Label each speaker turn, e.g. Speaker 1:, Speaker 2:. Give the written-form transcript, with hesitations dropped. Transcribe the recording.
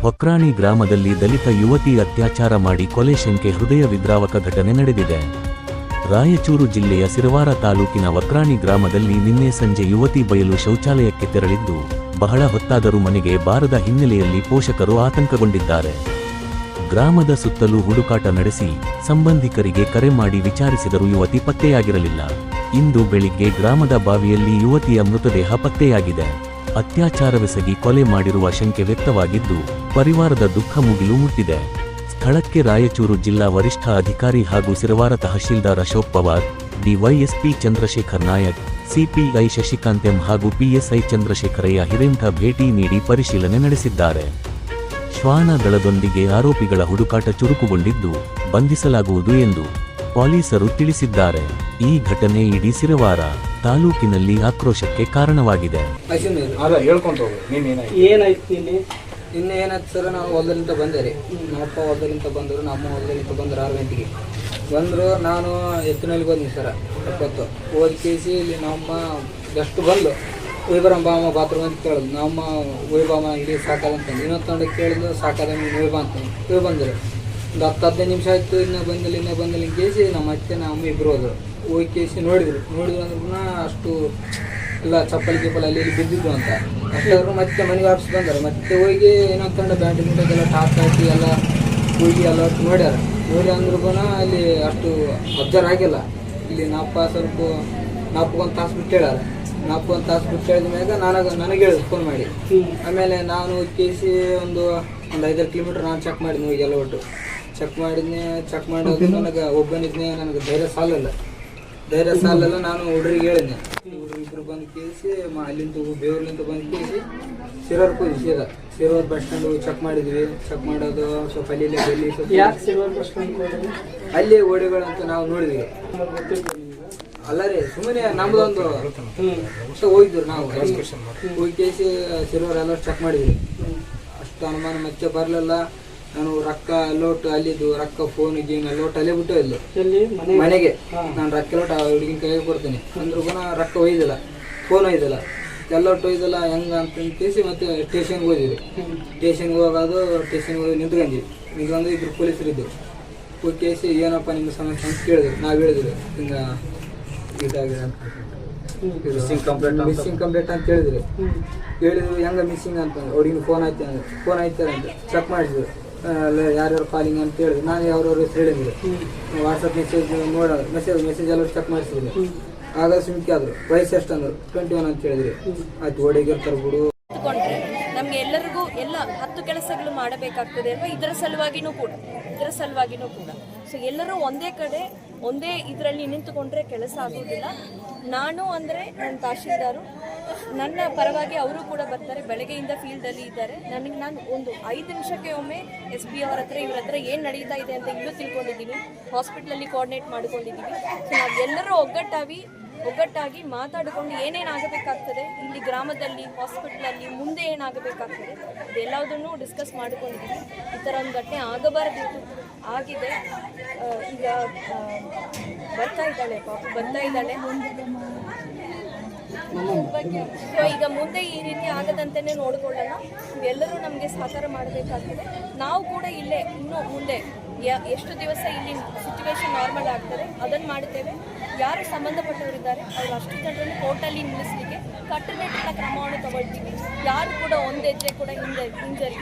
Speaker 1: ಹೊಕ್ರಾಣಿ ಗ್ರಾಮದಲ್ಲಿ ದಲಿತ ಯುವತಿ ಅತ್ಯಾಚಾರ ಮಾಡಿ ಕೊಲೆ ಶಂಕೆ ಹೃದಯ ವಿದ್ರಾವಕ ಘಟನೆ ನಡೆದಿದೆ. ರಾಯಚೂರು ಜಿಲ್ಲೆಯ ಸಿರವಾರ ತಾಲೂಕಿನ ವಕ್ರಾಣಿ ಗ್ರಾಮದಲ್ಲಿ ನಿನ್ನೆ ಸಂಜೆ ಯುವತಿ ಬಯಲು ಶೌಚಾಲಯಕ್ಕೆ ತೆರಳಿದ್ದು ಬಹಳ ಹೊತ್ತಾದರೂ ಮನೆಗೆ ಬಾರದ ಹಿನ್ನೆಲೆಯಲ್ಲಿ ಪೋಷಕರು ಆತಂಕಗೊಂಡಿದ್ದಾರೆ. ಗ್ರಾಮದ ಸುತ್ತಲೂ ಹುಡುಕಾಟ ನಡೆಸಿ ಸಂಬಂಧಿಕರಿಗೆ ಕರೆ ಮಾಡಿ ವಿಚಾರಿಸಿದರೂ ಯುವತಿ ಪತ್ತೆಯಾಗಿರಲಿಲ್ಲ. ಇಂದು ಬೆಳಿಗ್ಗೆ ಗ್ರಾಮದ ಬಾವಿಯಲ್ಲಿ ಯುವತಿಯ ಮೃತದೇಹ ಪತ್ತೆಯಾಗಿದೆ. ಅತ್ಯಾಚಾರವೆಸಗಿ ಕೊಲೆ ಮಾಡಿರುವ ಶಂಕೆ ವ್ಯಕ್ತವಾಗಿದ್ದು ಪರಿವಾರದ ದುಃಖ ಮುಗಿಲು ಮುಟ್ಟಿದೆ. ಸ್ಥಳಕ್ಕೆ ರಾಯಚೂರು ಜಿಲ್ಲಾ ವರಿಷ್ಠ ಅಧಿಕಾರಿ ಹಾಗೂ Sirwar tahsildar Ashok Pawar, DYSP Chandrashekar Naik, CPI Shashikant M ಹಾಗೂ ಪಿಎಸ್ಐ ಚಂದ್ರಶೇಖರಯ್ಯ ಹಿರೇಮಠ ಭೇಟಿ ನೀಡಿ ಪರಿಶೀಲನೆ ನಡೆಸಿದ್ದಾರೆ. ಶ್ವಾನ ದಳದೊಂದಿಗೆ ಆರೋಪಿಗಳ ಹುಡುಕಾಟ ಚುರುಕುಗೊಂಡಿದ್ದು ಬಂಧಿಸಲಾಗುವುದು ಎಂದು ಪೊಲೀಸರು ತಿಳಿಸಿದ್ದಾರೆ. ಈ ಘಟನೆ ಇಡೀ ಸಿರವಾರ ತಾಲೂಕಿನಲ್ಲಿ ಆಕ್ರೋಶಕ್ಕೆ ಕಾರಣವಾಗಿದೆ.
Speaker 2: ನಿನ್ನೆ ಏನಾಯ್ತು ಸರ್, ನಾವು ಹೊಲದಲ್ಲಿಂದ ಬಂದೆ ರೀ. ನಮ್ಮಪ್ಪ ಹೊಲದಲ್ಲಿಂದ ಬಂದರು, ನಮ್ಮ ಹೊಲದಲ್ಲಿಂದ ಬಂದರು 6 ಗಂಟೆಗೆ ಬಂದರು. ನಾನು ಎತ್ತಿನಲ್ಲಿ ಬಂದಿನಿ ಸರ್. 70 ಹೋಗಿ ಕೇಸಿ ಇಲ್ಲಿ ನಮ್ಮ ಎಷ್ಟು ಬಂದು ಒಯ್ಬರಮ್ಮ ಬಾಮ ಬಾತ್ರೂಮ್ ಅಂತ ಕೇಳಿದ್ರು. ನಮ್ಮ ಒಯ್ಬಾಮ ಇಲ್ಲಿ ಸಾಕಾದಂತಂದು ಇನ್ನೊಂದು ತಂಡಕ್ಕೆ ಕೇಳಿದ್ರು, ಸಾಕಾದ ಒಯ್ಬಾ ಅಂತ ಒಯ್ ಬಂದರು. ಒಂದು 10-15 ನಿಮಿಷ ಆಯಿತು, ಇನ್ನೂ ಬಂದಿಲ್ಲ ಕೇಸಿ ನಮ್ಮ ಅತ್ತೆ ನಮ್ಮ ಇಬ್ಬರು ಹೋದರು. ಹೋಗಿ ಕೇಸಿ ನೋಡಿದ್ರು ಅಂದ್ರೂ ಅಷ್ಟು ಎಲ್ಲ ಚಪ್ಪಲಿ ಅಲ್ಲಿ ಇಲ್ಲಿ ಬಿದ್ದಿದ್ದು ಅಂತ ಅಷ್ಟಾದ್ರು ಮತ್ತೆ ಮನೆಗೆ ವಾಪಸ್ ಬಂದರು. ಮತ್ತೆ ಹೋಗಿ ಇನ್ನೊಂದು ತಂಡ ಬ್ಯಾಡ್ಮಿಂಟನ್ಗೆಲ್ಲ ಟಾಪ್ ಹಾಕಿ ಎಲ್ಲ ಹೋಗಿ ಎಲ್ಲ ಒಟ್ಟು ನೋಡಿ ಅಂದ್ರೂ ಅಲ್ಲಿ ಅಷ್ಟು ಅಬ್ಸರ್ವ್ ಆಗಿಲ್ಲ. ಇಲ್ಲಿ ನಾಪ್ಪ ಸ್ವಲ್ಪ ನಾಲ್ಕೊಂದು ತಾಸು ಬಿಟ್ಟು ಹೇಳ್ಯಾರ. ನಾಲ್ಕೊಂದು ತಾಸು ಬಿಟ್ಟು ಹೇಳಿದ ಮ್ಯಾಗ ನನಗೆ ಹೇಳಿದ್ರು ಫೋನ್ ಮಾಡಿ. ಆಮೇಲೆ ನಾನು ಕೇಸಿ ಒಂದು 5-6 ಕಿಲೋಮೀಟ್ರ್ ನಾನು ಚೆಕ್ ಮಾಡಿದ್ನಿ. ಹೋಗಿ ಎಲ್ಲ ಒಟ್ಟು ಚೆಕ್ ಮಾಡೋದು ನನಗೆ ಒಬ್ಬನಿದ್ನೆ. ನನಗೆ ಧೈರ್ಯ ಸಾಲಲ್ಲ. ನಾನು ಹುಡ್ರಿಗೆ ಹೇಳಿದ್ನೆ. ಹುಡ್ರಿಬ್ರು ಬಂದು ಕೇಸಿ ಅಲ್ಲಿಂದ ಬೇವರ್ಲಿಂದ ಬಂದು ಕೇಸಿ ಸಿರೋರ್ಗೆ ಹೋಗಿ ಸಿರೋರ್ ಬಸ್ ಸ್ಟ್ಯಾಂಡ್ ಚೆಕ್ ಮಾಡಿದ್ವಿ. ಚೆಕ್ ಮಾಡೋದು ಸ್ವಲ್ಪ ಅಲ್ಲಿ ಓಡಿಗಳಂತ ನಾವು ನೋಡಿದ್ವಿ. ಅಲ್ಲ ರೀ, ಸುಮ್ಮನೆ ನಮ್ದೊಂದು ಹೋಗಿದ್ರು. ನಾವು ಹೋಗಿ ಕೇಸಿ ಸಿರೋರ್ ಎಲ್ಲ ಚೆಕ್ ಮಾಡಿದ್ವಿ. ಅಷ್ಟು ಅನುಮಾನ ಮತ್ತೆ ಬರಲಿಲ್ಲ. ನಾನು ರೊಕ್ಕ ಲೋಟ್ ಅಲ್ಲಿದ್ದು ರೊಕ್ಕ ಫೋನ್ ಗೀನ್ ಲೋಟ್ ಅಲ್ಲೇ ಬಿಟ್ಟು ಇಲ್ಲ ಮನೆಗೆ. ನಾನು ರೊಕ್ಕ ಲೋಟ ಹುಡುಗಿನ ಕೈಗೆ ಕೊಡ್ತೀನಿ ಅಂದ್ರೂ ರೊಕ್ಕ ಒಯ್ದಿಲ್ಲ, ಫೋನ್ ಒಯ್ದಿಲ್ಲ, ಎಲ್ಲೊಟ್ಟು ಒಯ್ದಿಲ್ಲ. ಹೆಂಗೆ ಅಂತ ಕೇಸಿ ಮತ್ತೆ ಸ್ಟೇಷನ್ಗೆ ಹೋದಿವಿ. ಸ್ಟೇಷನ್ಗೆ ಹೋಗಿ ನಿಂತ್ಕೊಂಡ್ವಿ. ಇಬ್ಬರು ಪೊಲೀಸರು ಇದ್ದರು. ಹೋಗಿ ಕೇಸಿ ಏನಪ್ಪ ನಿಮ್ಮ ಸಮಸ್ಯೆ ಅಂತ ಕೇಳಿದ್ರು. ನಾವು ಹೇಳಿದ್ವಿ ಹಿಂಗೆ ಇದಾಗಿದೆ ಅಂತ, ಮಿಸ್ಸಿಂಗ್ ಕಂಪ್ಲೇಂಟ್ ಅಂತ ಹೇಳಿದ್ರು. ಹೆಂಗೆ ಮಿಸ್ಸಿಂಗ್ ಅಂತಂದ್ರೆ ಹುಡುಗಿನ ಫೋನ್ ಆಯ್ತಾರೆ ಅಂತ ಚೆಕ್ ಮಾಡಿದ್ರು. ಯಾರ್ಯಾರು ಕಾಲಿಂಗ್ ಅಂತ ಹೇಳಿದ್ರು. ನಾನು ಯಾವ್ರವ್ರ ಹೆಸರು ಹೇಳಿದ್ರು. ವಾಟ್ಸಪ್ ಮೆಸೇಜ್ ಎಲ್ಲ ಚೆಕ್ ಮಾಡಿಸಿದ್ರು. ಆಗ ಸುಮ್ಕೆ ಆದ್ರು. ವಯಸ್ಸು ಎಷ್ಟು ಅಂದ್ರು 21 ಅಂತ ಹೇಳಿದ್ರಿ. ಆಯ್ತು, ಓಡಿಗಿರ್ತಾರೆ ಬಿಡು.
Speaker 3: ನಮ್ಗೆ ಎಲ್ಲರಿಗೂ ಎಲ್ಲ 10 ಕೆಲಸಗಳು ಮಾಡಬೇಕಾಗ್ತದೆ ಅಲ್ವಾ? ಇದರ ಸಲುವಾಗಿನೂ ಕೂಡ ಸೊ ಎಲ್ಲರೂ ಒಂದೇ ಕಡೆ ಒಂದೇ ಇದರಲ್ಲಿ ನಿಂತುಕೊಂಡ್ರೆ ಕೆಲಸ ಆಗೋದಿಲ್ಲ. ನಾನು ಅಂದರೆ ನನ್ನ ತಹಶೀಲ್ದಾರು ನನ್ನ ಪರವಾಗಿ ಅವರು ಕೂಡ ಬರ್ತಾರೆ. ಬೆಳಗ್ಗೆಯಿಂದ ಫೀಲ್ಡಲ್ಲಿ ಇದ್ದಾರೆ. ನಾನು ಒಂದು 5 ನಿಮಿಷಕ್ಕೆ ಒಮ್ಮೆ SP ಅವರ ಹತ್ರ ಇವ್ರ ಹತ್ರ ಏನು ನಡೀತಾ ಇದೆ ಅಂತ ಇನ್ನೂ ತಿಳ್ಕೊಂಡಿದ್ದೀನಿ. ಹಾಸ್ಪಿಟ್ಲಲ್ಲಿ ಕೋಆರ್ಡಿನೇಟ್ ಮಾಡ್ಕೊಂಡಿದ್ದೀವಿ. ಸೊ ನಾವು ಎಲ್ಲರೂ ಒಗ್ಗಟ್ಟಾಗಿ ಮಾತಾಡಿಕೊಂಡು ಏನೇನಾಗಬೇಕಾಗ್ತದೆ ಇಲ್ಲಿ ಗ್ರಾಮದಲ್ಲಿ, ಹಾಸ್ಪಿಟ್ಲಲ್ಲಿ ಮುಂದೆ ಏನಾಗಬೇಕಾಗ್ತದೆ ಇದೆಲ್ಲದನ್ನು ಡಿಸ್ಕಸ್ ಮಾಡ್ಕೊಂಡಿದ್ದೀವಿ. ಈ ಥರ ಒಂದು ಘಟನೆ ಆಗಬಾರ್ದಿತ್ತು, ಆಗಿದೆ. ಈಗ ಬರ್ತಾ ಇದ್ದಾಳೆ. ಈಗ ಮುಂದೆ ಈ ರೀತಿ ಆಗದಂತೆಯೇ ನೋಡ್ಕೊಳ್ಳೋಣ. ಎಲ್ಲರೂ ನಮಗೆ ಸಹಕಾರ ಮಾಡಬೇಕಾಗ್ತದೆ. ನಾವು ಕೂಡ ಇಲ್ಲೇ ಇನ್ನೂ ಮುಂದೆ ಎಷ್ಟು ದಿವಸ ಇಲ್ಲಿ ಸಿಚುವೇಶನ್ ನಾರ್ಮಲ್ ಆಗ್ತದೆ ಅದನ್ನು ಮಾಡುತ್ತೇವೆ. ಯಾರು ಸಂಬಂಧಪಟ್ಟವರಿದ್ದಾರೆ ಅವರು ಅಷ್ಟು ಜನರನ್ನು ಕೋರ್ಟಲ್ಲಿ ನಿಲ್ಲಿಸಲಿಕ್ಕೆ ಕಟ್ಟುನಿಟ್ಟಿನ ಕ್ರಮವನ್ನು ತಗೊಳ್ತೀವಿ. ಯಾರು ಕೂಡ ಒಂದು ಹೆಜ್ಜೆ ಕೂಡ ಹಿಂಜರಿ